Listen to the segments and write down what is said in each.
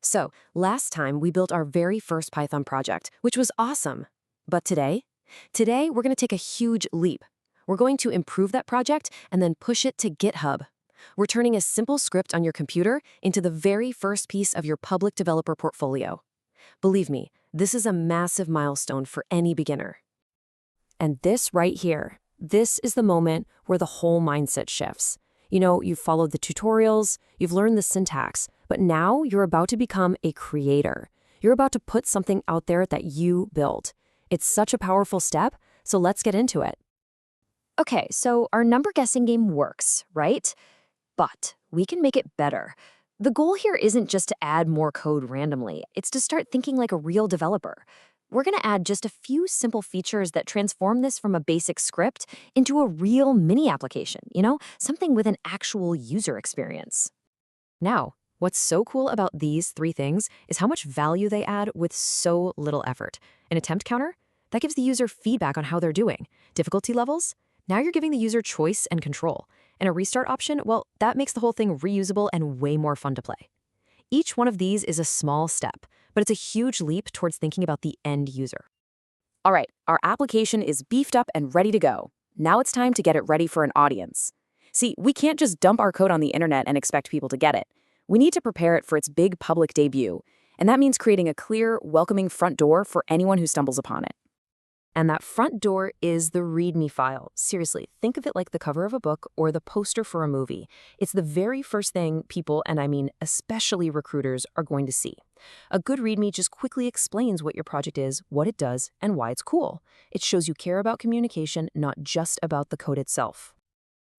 So, last time we built our very first Python project, which was awesome. But today we're going to take a huge leap. We're going to improve that project and then push it to GitHub. We're turning a simple script on your computer into the very first piece of your public developer portfolio. Believe me, this is a massive milestone for any beginner. And this right here, this is the moment where the whole mindset shifts. You've followed the tutorials, you've learned the syntax, but now you're about to become a creator. You're about to put something out there that you built. It's such a powerful step, so let's get into it. Okay, so our number guessing game works, right? But we can make it better. The goal here isn't just to add more code randomly, it's to start thinking like a real developer. We're going to add just a few simple features that transform this from a basic script into a real mini application, something with an actual user experience. Now, what's so cool about these three things is how much value they add with so little effort. An attempt counter? That gives the user feedback on how they're doing. Difficulty levels? Now you're giving the user choice and control. And a restart option, well, that makes the whole thing reusable and way more fun to play. Each one of these is a small step, but it's a huge leap towards thinking about the end user. All right, our application is beefed up and ready to go. Now it's time to get it ready for an audience. See, we can't just dump our code on the internet and expect people to get it. We need to prepare it for its big public debut, and that means creating a clear, welcoming front door for anyone who stumbles upon it. And that front door is the README file. Seriously, think of it like the cover of a book or the poster for a movie. It's the very first thing people, and I mean especially recruiters, are going to see. A good README just quickly explains what your project is, what it does, and why it's cool. It shows you care about communication, not just about the code itself.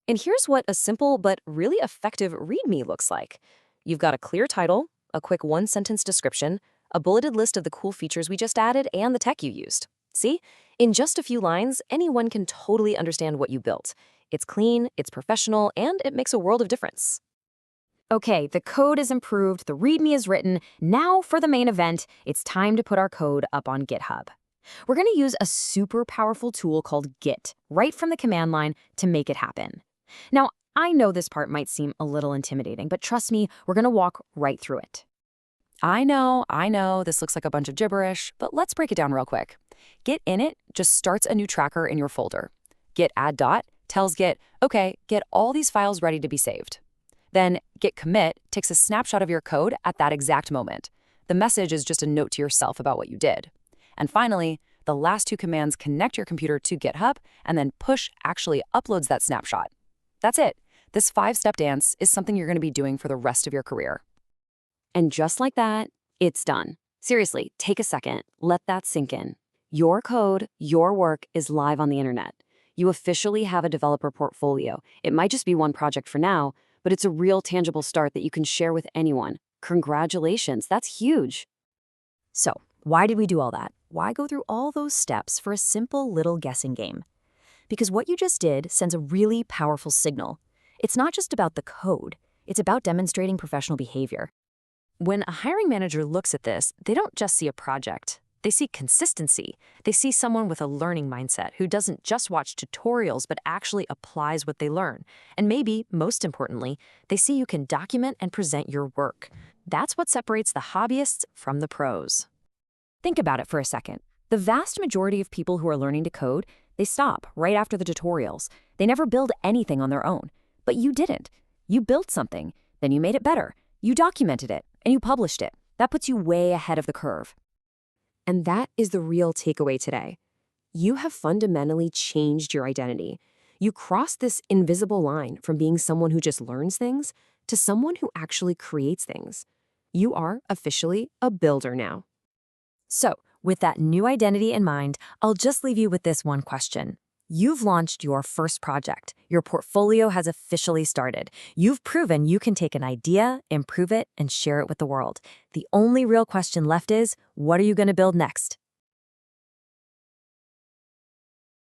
And here's what a simple but really effective README looks like. You've got a clear title, a quick one-sentence description, a bulleted list of the cool features we just added, and the tech you used. See? In just a few lines, anyone can totally understand what you built. It's clean, it's professional, and it makes a world of difference. Okay, the code is improved, the README is written. Now for the main event, it's time to put our code up on GitHub. We're going to use a super powerful tool called Git, right from the command line, to make it happen. Now, I know this part might seem a little intimidating, but trust me, we're going to walk right through it. I know, this looks like a bunch of gibberish, but let's break it down real quick. Git init just starts a new tracker in your folder. Git add dot tells Git, okay, get all these files ready to be saved. Then git commit takes a snapshot of your code at that exact moment. The message is just a note to yourself about what you did. And finally, the last two commands connect your computer to GitHub, and then push actually uploads that snapshot. That's it. This 5-step dance is something you're going to be doing for the rest of your career. And just like that, it's done. Seriously, take a second, let that sink in. Your code, your work is live on the internet. You officially have a developer portfolio. It might just be one project for now, but it's a real tangible start that you can share with anyone. Congratulations, that's huge. So, why did we do all that? Why go through all those steps for a simple little guessing game? Because what you just did sends a really powerful signal. It's not just about the code, it's about demonstrating professional behavior. When a hiring manager looks at this, they don't just see a project. They see consistency. They see someone with a learning mindset who doesn't just watch tutorials but actually applies what they learn. And maybe, most importantly, they see you can document and present your work. That's what separates the hobbyists from the pros. Think about it for a second. The vast majority of people who are learning to code, they stop right after the tutorials. They never build anything on their own. But you didn't. You built something, then you made it better. You documented it, and you published it. That puts you way ahead of the curve. And that is the real takeaway today. You have fundamentally changed your identity. You crossed this invisible line from being someone who just learns things to someone who actually creates things. You are officially a builder now. So, with that new identity in mind, I'll just leave you with this one question. You've launched your first project. Your portfolio has officially started. You've proven you can take an idea, improve it, and share it with the world. The only real question left is, what are you going to build next?